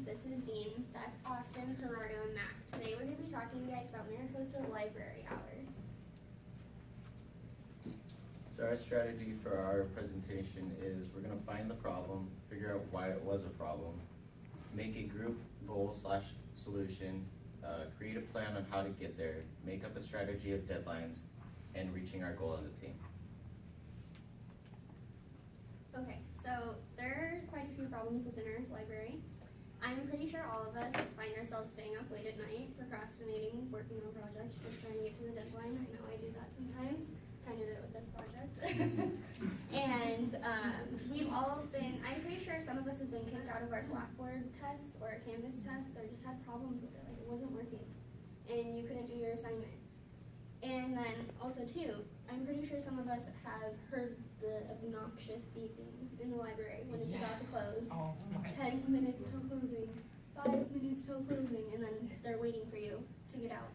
This is Dean. That's Austin, Gerardo, and Mac. Today we're going to be talking to you guys about MiraCosta library hours. So our strategy for our presentation is we're going to find the problem, figure out why it was a problem, make a group goal/solution, create a plan on how to get there, make up a strategy of deadlines, and reaching our goal as a team. Okay, so there are quite a few problems within our library. I'm pretty sure all of us find ourselves staying up late at night, procrastinating, working on projects, just trying to get to the deadline. I know I do that sometimes. Kind of did it with this project. And we've all been, I'm pretty sure some of us have been kicked out of our Blackboard tests or our Canvas tests or just had problems with it, like it wasn't working. And you couldn't do your assignment. And then also too, I'm pretty sure some of us have heard the obnoxious beeping in the library when it's about to close. 10 minutes till closing, 5 minutes till closing, and then they're waiting for you to get out.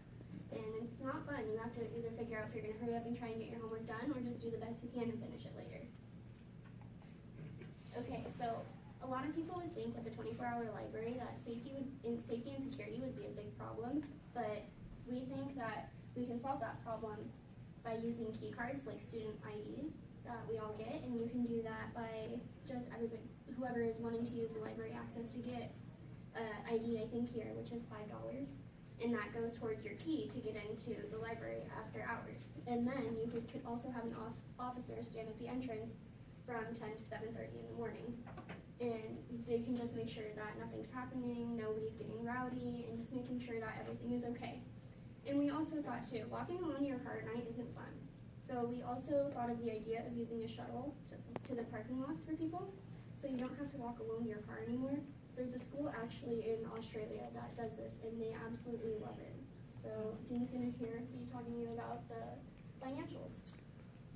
And it's not fun. You have to either figure out if you're going to hurry up and try and get your homework done or just do the best you can and finish it later. Okay, so a lot of people would think with the 24-hour library that safety and security would be a big problem, but we think that we can solve that problem by using key cards like student IDs that we all get, and you can do that by just whoever is wanting to use the library access to get ID, I think here, which is $5, and that goes towards your key to get into the library after hours. And then you could also have an officer stand at the entrance from 10 to 7:30 in the morning, and they can just make sure that nothing's happening, nobody's getting rowdy, and just making sure that everything is okay. And we also thought too, walking alone in your car at night isn't fun. So we also thought of the idea of using a shuttle to the parking lots for people, so you don't have to walk alone in your car anymore. There's a school actually in Australia that does this, and they absolutely love it. So Dean's going to be talking to you about the financials.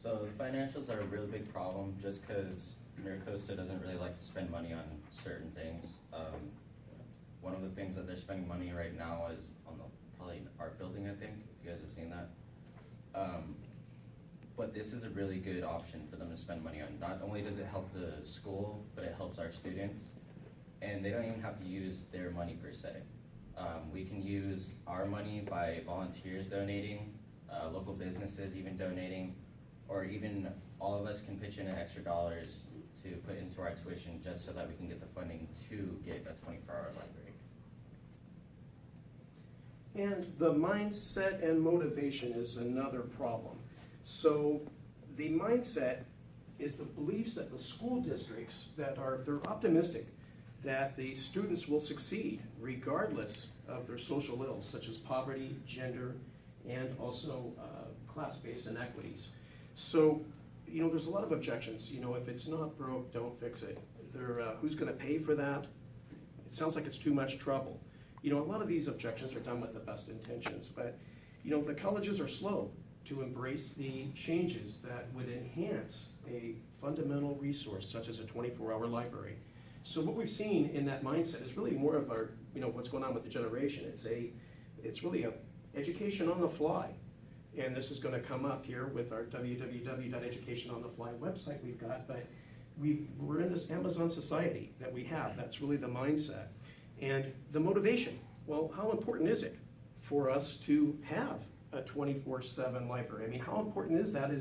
So the financials are a really big problem just because MiraCosta doesn't really like to spend money on certain things. One of the things that they're spending money right now is on probably an art building, I think, if you guys have seen that. But this is a really good option for them to spend money on. Not only does it help the school, but it helps our students. And they don't even have to use their money per se. We can use our money by volunteers donating, local businesses even donating, or even all of us can pitch in an extra dollars to put into our tuition just so that we can get the funding to get a 24-hour library. And the mindset and motivation is another problem. So the mindset is the beliefs that the school districts they're optimistic that the students will succeed regardless of their social ills such as poverty, gender, and also class-based inequities. So, there's a lot of objections. If it's not broke, don't fix it. Who's going to pay for that? It sounds like it's too much trouble. A lot of these objections are done with the best intentions, but the colleges are slow to embrace the changes that would enhance a fundamental resource such as a 24-hour library. So what we've seen in that mindset is really more of our, what's going on with the generation. It's really a education on the fly. And this is going to come up here with our www.educationonthefly website we've got, but we're in this Amazon society that we have. That's really the mindset. And the motivation, well, how important is it for us to have a 24/7 library? I mean, how important is that?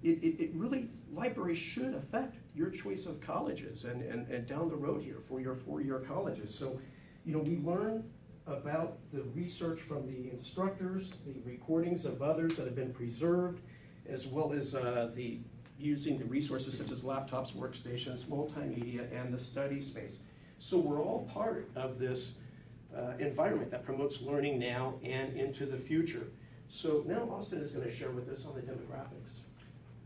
It really, libraries should affect your choice of colleges and down the road here for your four-year colleges. So, we learn about the research from the instructors, the recordings of others that have been preserved, as well as using the resources such as laptops, workstations, multimedia, and the study space. So we're all part of this environment that promotes learning now and into the future. So now Austin is going to share with us on the demographics.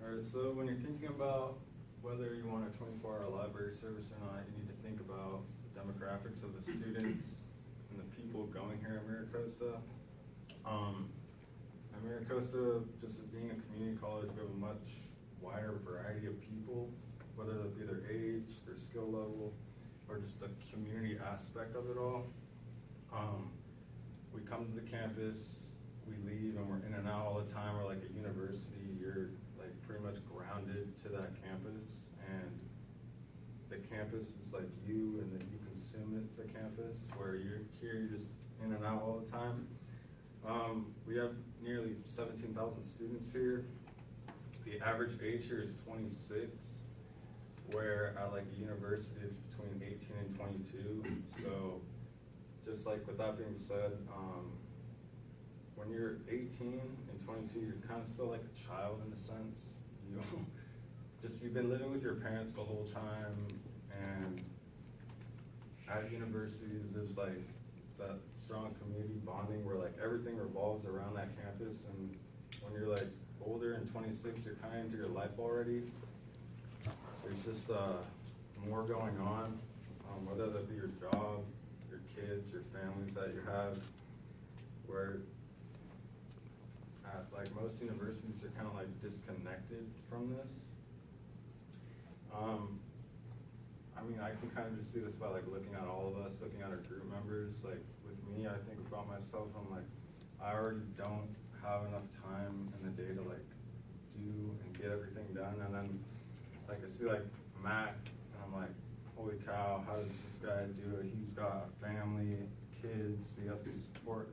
All right, so when you're thinking about whether you want a 24-hour library service or not, you need to think about the demographics of the students and the people going here at MiraCosta. At MiraCosta, just as being a community college, we have a much wider variety of people, whether that be their age, their skill level, or just the community aspect of it all. We come to the campus, we leave, and we're in and out all the time. We're like a university. You're like pretty much grounded to that campus, and the campus is like you, and then you consume it, the campus. campus where you're just in and out all the time. We have nearly 17,000 students here. The average age here is 26, where at like a university it's between 18 and 22. So just like with that being said, when you're 18 and 22, you're kind of still like a child in a sense. You've been living with your parents the whole time, and at universities there's like that strong community bonding where like everything revolves around that campus, and when you're like older and 26, you're kind of into your life already. There's just more going on, whether that be your job, your kids, your families that you have, where at like most universities are kind of like disconnected from this. I mean, I can kind of just see this by like looking at all of us, looking at our group members. Like with me, I think about myself, I'm like, I already don't have enough time in the day to like do and get everything done. And then like I see like Matt, and I'm like, holy cow, how does this guy do it? He's got a family, kids, he has to support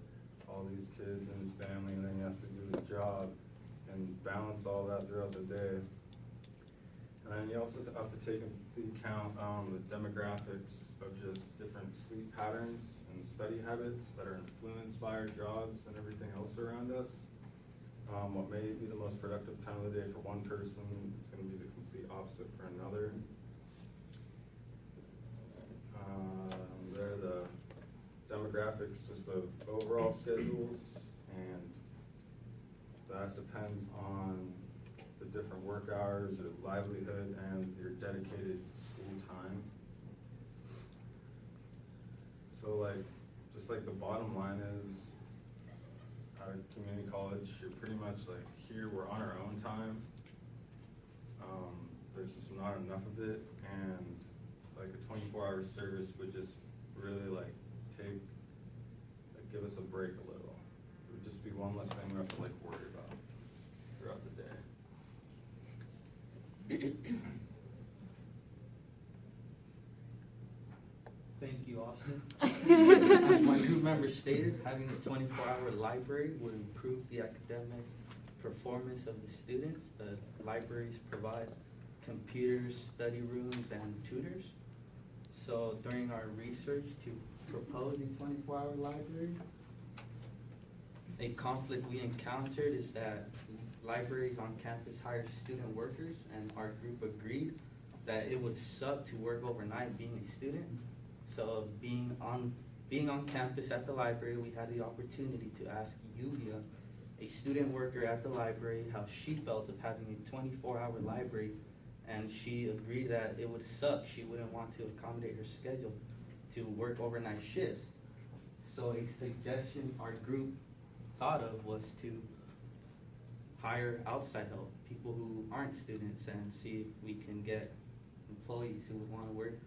all these kids and his family, and then he has to do his job and balance all that throughout the day. And then you also have to take into account the demographics of just different sleep patterns and study habits that are influenced by our jobs and everything else around us. What may be the most productive time of the day for one person is going to be the complete opposite for another. There are the demographics, just the overall schedules, and that depends on the different work hours, your livelihood, and your dedicated school time. So like, just like the bottom line is, at a community college, you're pretty much like, here we're on our own time. There's just not enough of it, and like a 24-hour service would just really like give us a break a little. It would just be one less thing we have to like worry about throughout the day. Thank you, Austin. As my group member stated, having a 24-hour library would improve the academic performance of the students. The libraries provide computers, study rooms, and tutors. So during our research to propose a 24-hour library, a conflict we encountered is that libraries on campus hire student workers, and our group agreed that it would suck to work overnight being a student. So being on campus at the library, we had the opportunity to ask Yuvia, a student worker at the library, how she felt of having a 24-hour library, and she agreed that it would suck. She wouldn't want to accommodate her schedule to work overnight shifts. So a suggestion our group thought of was to hire outside help, people who aren't students, and see if we can get employees who would want to work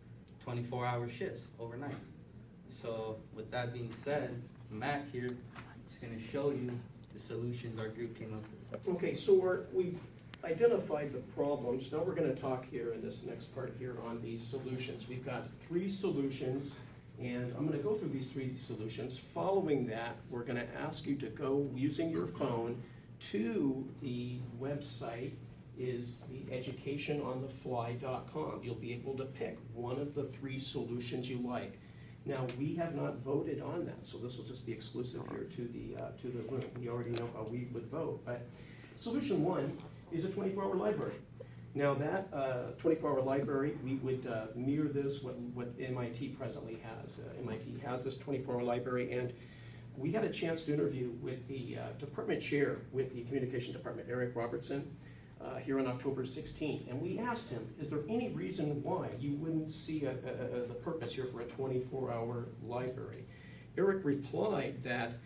24-hour shifts overnight. So with that being said, Mac here is going to show you the solutions our group came up with. Okay, so we've identified the problems. Now we're going to talk here in this next part here on these solutions. We've got 3 solutions, and I'm going to go through these 3 solutions. Following that, we're going to ask you to go using your phone to the website is the educationonthefly.com. You'll be able to pick one of the 3 solutions you like. Now, we have not voted on that, so this will just be exclusive here to the room. We already know how we would vote, but solution 1 is a 24-hour library. Now that 24-hour library, we would mirror this what MIT presently has. MIT has this 24-hour library, and we had a chance to interview with the department chair with the communication department, Eric Robertson, here on October 16th, and we asked him, is there any reason why you wouldn't see the purpose here for a 24-hour library? Eric replied that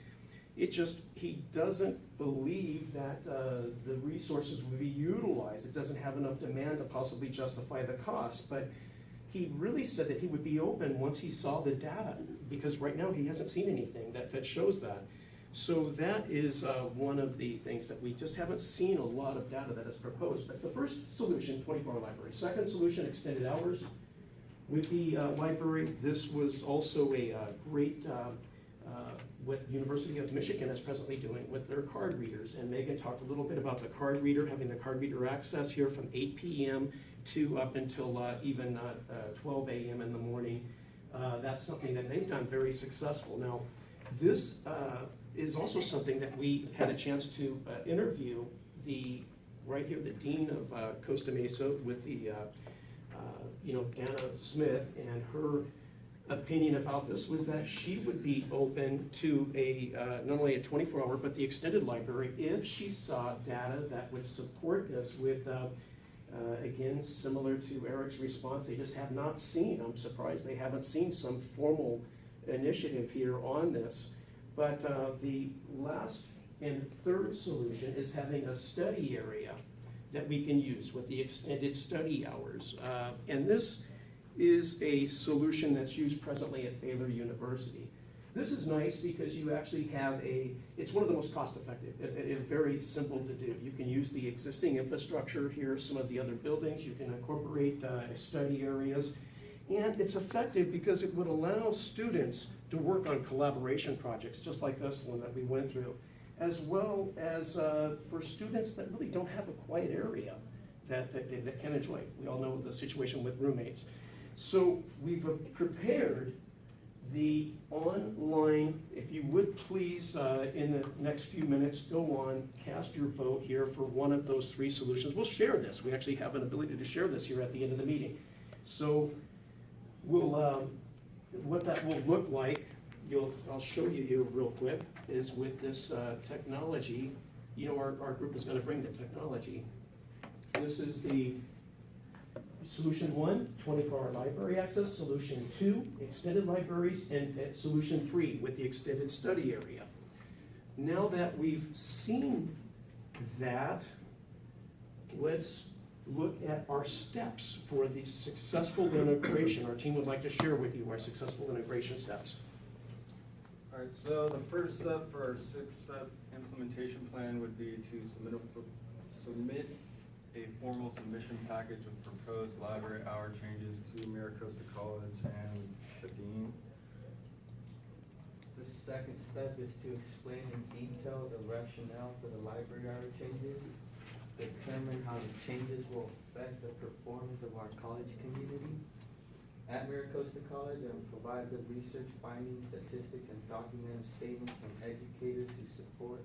he doesn't believe that the resources would be utilized. It doesn't have enough demand to possibly justify the cost, but he really said that he would be open once he saw the data, because right now he hasn't seen anything that shows that. So that is one of the things that we just haven't seen a lot of data that is proposed. But the first solution, 24-hour library. Second solution, extended hours. With the library, this was also a great, what University of Michigan is presently doing with their card readers. And Megan talked a little bit about the card reader, having the card reader access here from 8 p.m. to up until even 12 a.m. in the morning. That's something that they've done very successful. Now, this is also something that we had a chance to interview right here, the Dean of Costa Mesa with the, Anna Smith, and her opinion about this was that she would be open to not only a 24-hour, but the extended library if she saw data that would support this with, again, similar to Eric's response, they just have not seen, I'm surprised they haven't seen some formal initiative here on this. But the last and third solution is having a study area that we can use with the extended study hours. And this is a solution that's used presently at Baylor University. This is nice because you actually have it's one of the most cost-effective. It's very simple to do. You can use the existing infrastructure here, some of the other buildings. You can incorporate study areas. And it's effective because it would allow students to work on collaboration projects, just like this one that we went through, as well as for students that really don't have a quiet area that can enjoy. We all know the situation with roommates. So we've prepared the online, if you would please, in the next few minutes, go on, cast your vote here for one of those three solutions. We'll share this. We actually have an ability to share this here at the end of the meeting. So we'll, what that will look like, I'll show you here real quick, is with this technology. Our group is going to bring the technology. This is the Solution 1, 24-hour library access. Solution 2, extended libraries. And Solution 3, with the extended study area. Now that we've seen that, let's look at our steps for the successful integration. Our team would like to share with you our successful integration steps. All right, so the first step for our 6-step implementation plan would be to submit a formal submission package of proposed library hour changes to MiraCosta College and the dean. The second step is to explain in detail the rationale for the library hour changes, determine how the changes will affect the performance of our college community. At MiraCosta College, I will provide the research findings, statistics, and documented statements from educators who support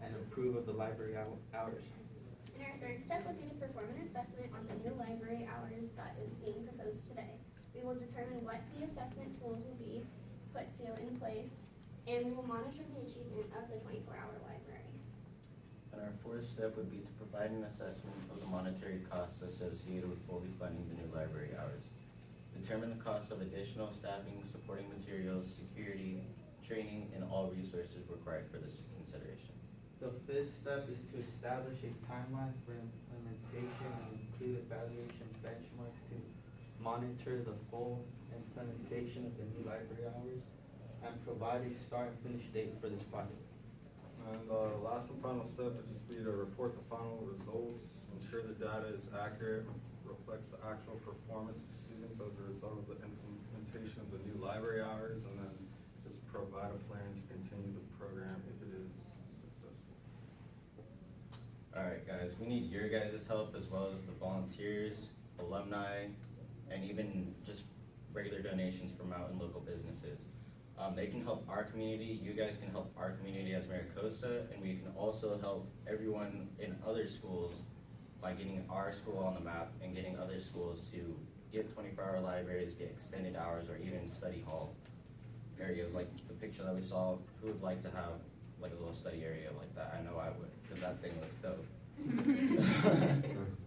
and approve of the library hours. And our third step would be to perform an assessment on the new library hours that is being proposed today. We will determine what the assessment tools will be put in place, and we will monitor the achievement of the 24-hour library. And our fourth step would be to provide an assessment of the monetary costs associated with fully funding the new library hours. Determine the cost of additional staffing, supporting materials, security, training, and all resources required for this consideration. The fifth step is to establish a timeline for implementation and include evaluation benchmarks to monitor the full implementation of the new library hours and provide a start and finish date for this project. And the last and final step would just be to report the final results, ensure the data is accurate, reflects the actual performance of students as a result of the implementation of the new library hours, and then just provide a plan to continue the program if it is successful. All right, guys, we need your guys' help as well as the volunteers, alumni, and even just regular donations from out in local businesses. They can help our community, you guys can help our community as MiraCosta, and we can also help everyone in other schools by getting our school on the map and getting other schools to get 24-hour libraries, get extended hours, or even study hall areas like the picture that we saw. Who would like to have like a little study area like that? I know I would, because that thing looks dope.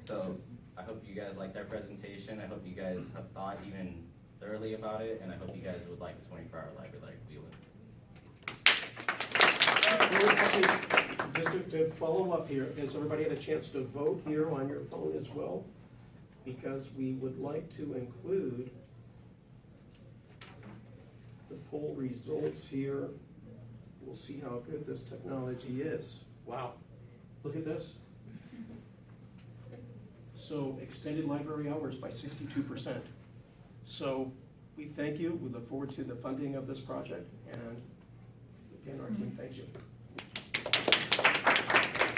So I hope you guys liked our presentation. I hope you guys have thought even thoroughly about it, and I hope you guys would like a 24-hour library like we would. Just to follow up here, has everybody had a chance to vote here on your phone as well? Because we would like to include the poll results here. We'll see how good this technology is. Wow, look at this. So extended library hours by 62%. So we thank you, we look forward to the funding of this project, and again, our team thanks you.